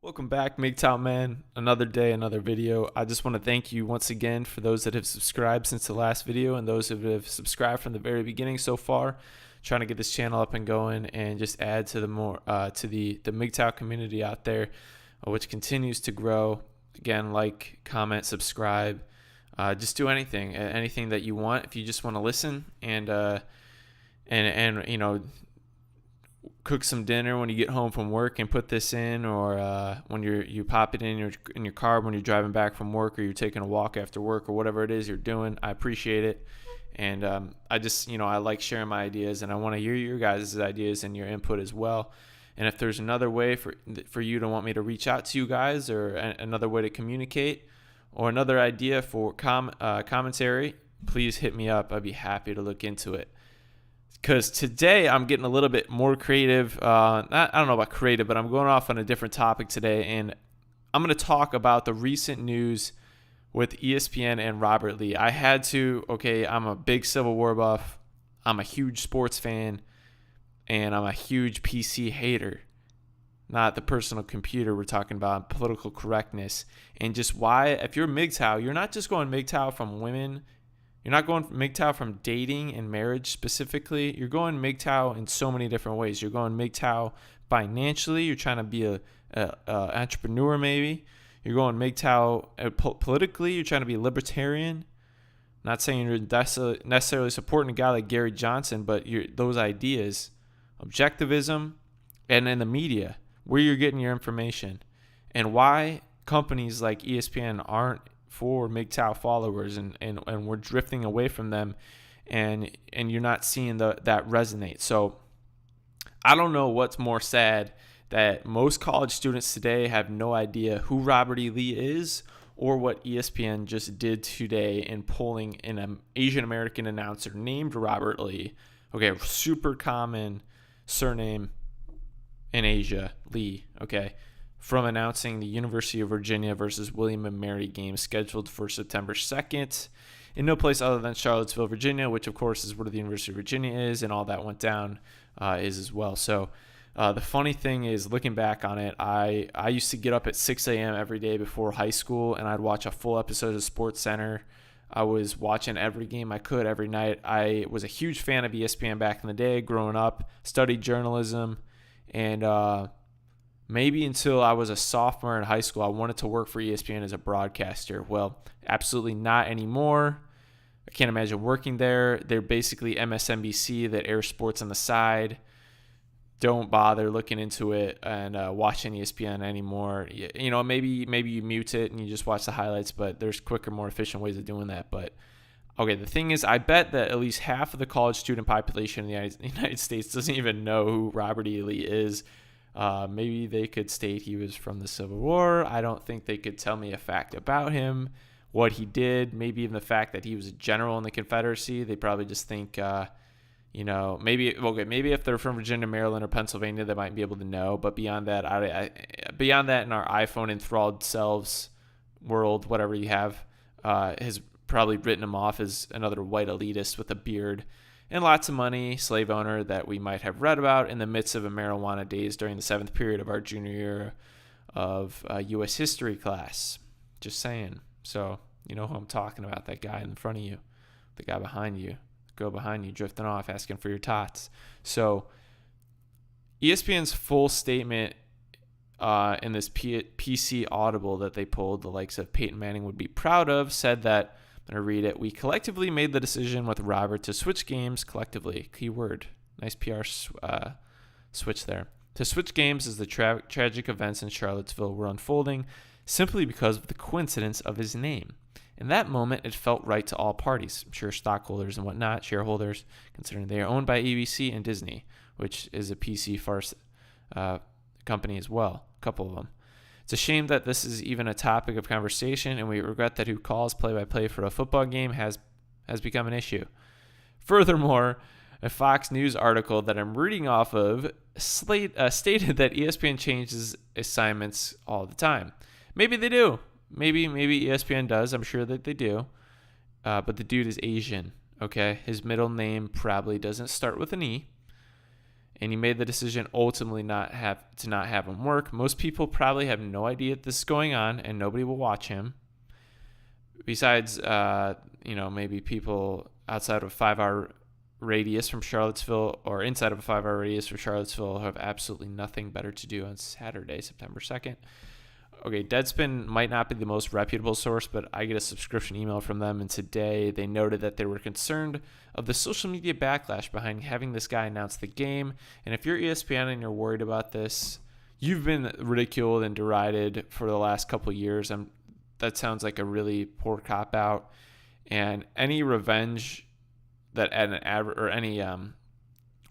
Welcome back, MGTOW man. Another day, another video. I just want to thank you once again for those that have subscribed since the last video and those who have subscribed from the very beginning so far. Trying to get this channel up and going and just add to the MGTOW community out there, which continues to grow. Again, like, comment, subscribe, just do anything that you want. If you just want to listen and cook some dinner when you get home from work and put this in, or when you pop it in your car when you're driving back from work, or you're taking a walk after work, or whatever it is you're doing. I appreciate it, and I like sharing my ideas, and I want to hear your guys' ideas and your input as well. And if there's another way for you to want me to reach out to you guys, or another way to communicate, or another idea for commentary, please hit me up. I'd be happy to look into it. Because today I'm getting a little bit more creative. I don't know about creative, but I'm going off on a different topic today. And I'm going to talk about the recent news with ESPN and Robert Lee. I'm a big Civil War buff. I'm a huge sports fan. And I'm a huge PC hater. Not the personal computer we're talking about, political correctness. And just why, if you're MGTOW, you're not just going MGTOW from women. You're not going MGTOW from dating and marriage specifically. You're going MGTOW in so many different ways. You're going MGTOW financially. You're trying to be a entrepreneur maybe. You're going MGTOW politically. You're trying to be libertarian. Not saying you're necessarily supporting a guy like Gary Johnson, but those ideas, objectivism, and in the media, where you're getting your information, and why companies like ESPN aren't for MGTOW followers, and we're drifting away from them, and you're not seeing that resonate. So I don't know what's more sad, that most college students today have no idea who Robert E. Lee is, or what ESPN just did today in polling an Asian American announcer named Robert Lee. Okay, super common surname in Asia, Lee. Okay. From announcing the University of Virginia versus William & Mary game scheduled for September 2nd in no place other than Charlottesville, Virginia, which of course is where the University of Virginia is, and all that went down is as well. So the funny thing is, looking back on it, I used to get up at 6 a.m. every day before high school, and I'd watch a full episode of SportsCenter. I was watching every game I could every night. I was a huge fan of ESPN back in the day growing up, studied journalism, and maybe until I was a sophomore in high school, I wanted to work for ESPN as a broadcaster. Well, absolutely not anymore. I can't imagine working there. They're basically MSNBC that airs sports on the side. Don't bother looking into it and watching ESPN anymore. Maybe you mute it and you just watch the highlights, but there's quicker, more efficient ways of doing that. But okay, the thing is, I bet that at least half of the college student population in the United States doesn't even know who Robert E. Lee is. Maybe they could state he was from the Civil War. I don't think they could tell me a fact about him, what he did, maybe even the fact that he was a general in the Confederacy. They probably just think, maybe if they're from Virginia, Maryland, or Pennsylvania, they might be able to know. But beyond that, beyond that, in our iPhone enthralled selves world, whatever you have, has probably written him off as another white elitist with a beard and lots of money, slave owner that we might have read about in the midst of a marijuana days during the 7th period of our junior year of U.S. history class. Just saying. So, you know who I'm talking about, that guy in front of you, the guy behind you, the girl behind you drifting off asking for your tots. So, ESPN's full statement in this PC Audible that they pulled, the likes of Peyton Manning would be proud of, said that, I'm going to read it. We collectively made the decision with Robert to switch games collectively. Keyword. Nice PR switch there. To switch games as the tragic events in Charlottesville were unfolding simply because of the coincidence of his name. In that moment, it felt right to all parties. I'm sure stockholders and whatnot, shareholders, considering they are owned by ABC and Disney, which is a PC farce company as well, a couple of them. It's a shame that this is even a topic of conversation, and we regret that who calls play-by-play for a football game has become an issue. Furthermore, a Fox News article that I'm reading off of stated that ESPN changes assignments all the time. Maybe they do. Maybe ESPN does. I'm sure that they do. But the dude is Asian, okay? His middle name probably doesn't start with an E. and he made the decision ultimately not have him work. Most people probably have no idea this is going on, and nobody will watch him. Besides, maybe people outside of a 5-hour radius from Charlottesville or inside of a 5-hour radius from Charlottesville have absolutely nothing better to do on Saturday, September 2nd. Okay, Deadspin might not be the most reputable source, but I get a subscription email from them, and today they noted that they were concerned of the social media backlash behind having this guy announce the game. And if you're ESPN and you're worried about this, you've been ridiculed and derided for the last couple of years. That sounds like a really poor cop-out. And any revenge that any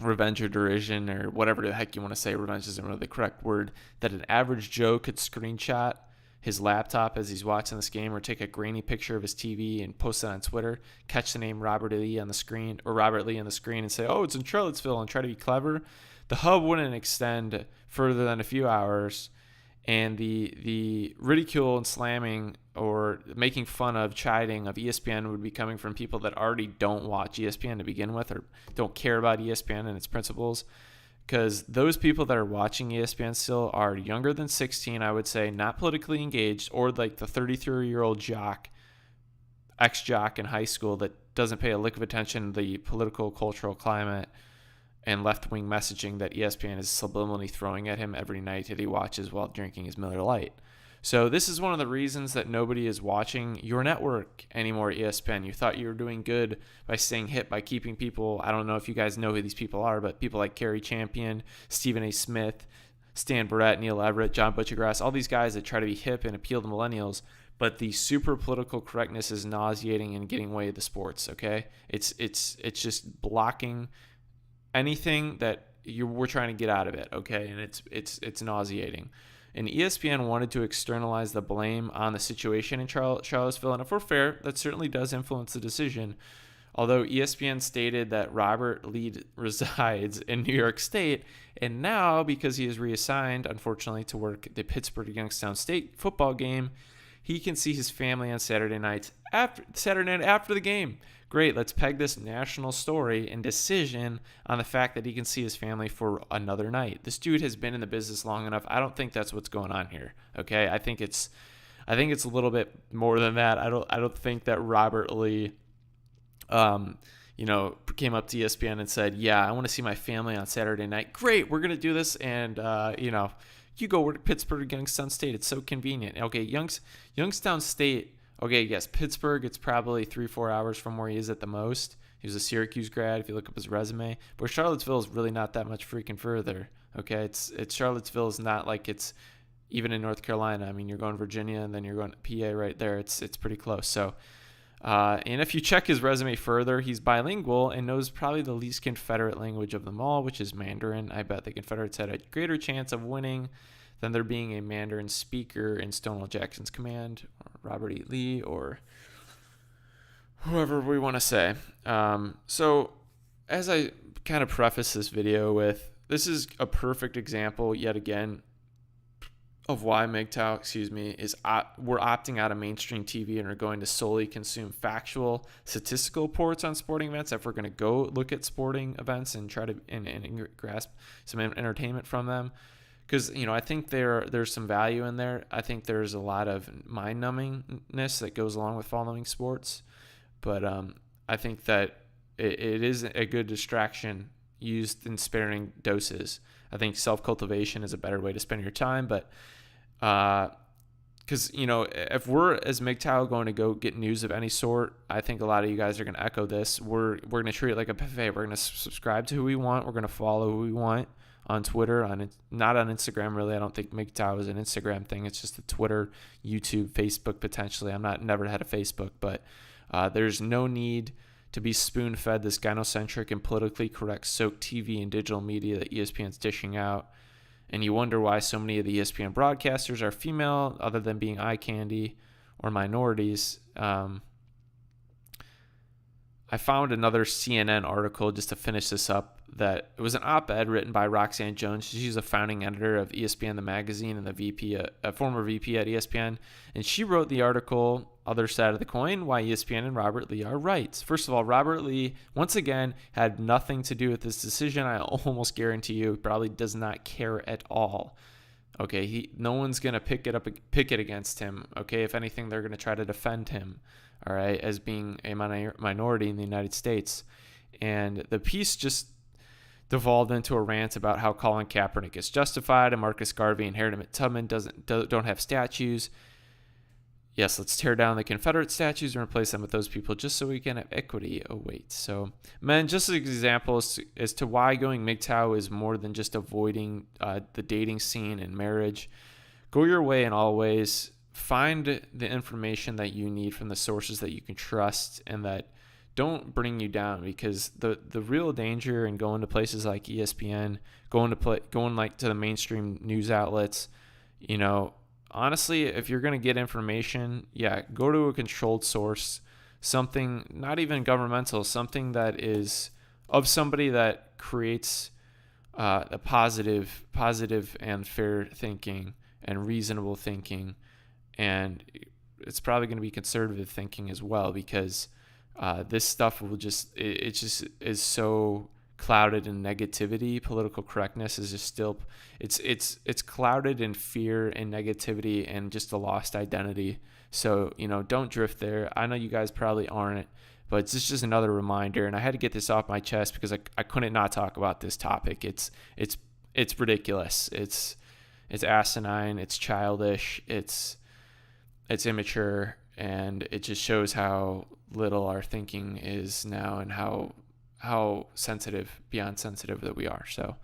revenge or derision or whatever the heck you want to say, revenge isn't really the correct word, that an average Joe could screenshot his laptop as he's watching this game or take a grainy picture of his TV and post it on Twitter, catch the name Robert Lee on the screen and say, oh, it's in Charlottesville, and try to be clever. The hub wouldn't extend further than a few hours, and the ridicule and slamming or making fun of, chiding of ESPN would be coming from people that already don't watch ESPN to begin with or don't care about ESPN and its principles, because those people that are watching ESPN still are younger than 16, I would say, not politically engaged, or like the 33-year-old ex-jock in high school that doesn't pay a lick of attention to the political, cultural climate and left-wing messaging that ESPN is subliminally throwing at him every night that he watches while drinking his Miller Lite. So this is one of the reasons that nobody is watching your network anymore, ESPN. You thought you were doing good by staying hip, by keeping people, I don't know if you guys know who these people are, but people like Kerry Champion, Stephen A. Smith, Stan Barrett, Neil Everett, John Butchergrass, all these guys that try to be hip and appeal to millennials, but the super political correctness is nauseating and getting away with the sports, okay? It's just blocking anything that we're trying to get out of it, okay? And it's nauseating. And ESPN wanted to externalize the blame on the situation in Charlottesville, and if we're fair, that certainly does influence the decision. Although ESPN stated that Robert Lee resides in New York State, and now, because he is reassigned, unfortunately, to work the Pittsburgh Youngstown State football game, he can see his family on Saturday night after the game. Great, let's peg this national story and decision on the fact that he can see his family for another night. This dude has been in the business long enough. I don't think that's what's going on here. Okay, I think it's a little bit more than that. I don't think that Robert Lee, came up to ESPN and said, "Yeah, I want to see my family on Saturday night. Great, we're gonna do this, and you go work at Pittsburgh, Youngstown State. It's so convenient." Okay, Youngstown State. Okay, yes, Pittsburgh, it's probably 3-4 hours from where he is at the most. He was a Syracuse grad, if you look up his resume. But Charlottesville is really not that much freaking further, okay? It's Charlottesville is not like it's even in North Carolina. I mean, you're going Virginia, and then you're going to PA right there. It's pretty close. So, and if you check his resume further, he's bilingual and knows probably the least Confederate language of them all, which is Mandarin. I bet the Confederates had a greater chance of winning than there being a Mandarin speaker in Stonewall Jackson's command, or Robert E. Lee, or whoever we want to say. So as I kind of preface this video with, this is a perfect example, yet again, of why MGTOW, is we're opting out of mainstream TV and are going to solely consume factual, statistical reports on sporting events. If we're going to go look at sporting events and try to and grasp some entertainment from them, because I think there's some value in there. I think there's a lot of mind-numbingness that goes along with following sports, but I think that it is a good distraction used in sparing doses. I think self-cultivation is a better way to spend your time, but because if we're as MGTOW going to go get news of any sort, I think a lot of you guys are going to echo this. We're going to treat it like a buffet. We're going to subscribe to who we want. We're going to follow who we want on Twitter, not on Instagram really. I don't think MGTOW is an Instagram thing. It's just a Twitter, YouTube, Facebook potentially. Never had a Facebook, but there's no need to be spoon-fed this gynocentric and politically correct soaked TV and digital media that ESPN's dishing out. And you wonder why so many of the ESPN broadcasters are female, other than being eye candy or minorities. I found another CNN article just to finish this up, that it was an op-ed written by Roxanne Jones. She's a founding editor of ESPN, the magazine, and a former VP at ESPN. And she wrote the article other side of the coin, why ESPN and Robert Lee are right. First of all, Robert Lee, once again, had nothing to do with this decision. I almost guarantee you probably does not care at all. Okay, no one's going to pick it against him. Okay, if anything, they're going to try to defend him, all right, as being a minority in the United States. And the piece just devolved into a rant about how Colin Kaepernick is justified and Marcus Garvey and Harriet Tubman don't have statues. Yes, let's tear down the Confederate statues and replace them with those people just so we can have equity. Oh, wait. So, men, just as an example as to why going MGTOW is more than just avoiding the dating scene and marriage. Go your way in all ways. Find the information that you need from the sources that you can trust and that don't bring you down, because the real danger in going to places like ESPN, going like to the mainstream news outlets, honestly, if you're going to get information, go to a controlled source, something not even governmental, something that is of somebody that creates a positive and fair thinking and reasonable thinking. And it's probably going to be conservative thinking as well, because this stuff will just is so clouded in negativity. Political correctness is just still, it's clouded in fear and negativity and just a lost identity. So, don't drift there. I know you guys probably aren't, but it's just another reminder. And I had to get this off my chest because I couldn't not talk about this topic. It's ridiculous. It's asinine. It's childish. It's immature. And it just shows how little our thinking is now and how sensitive, beyond sensitive that we are. So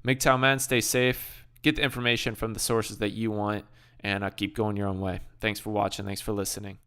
MGTOW men, stay safe, get the information from the sources that you want, and keep going your own way. Thanks for watching. Thanks for listening.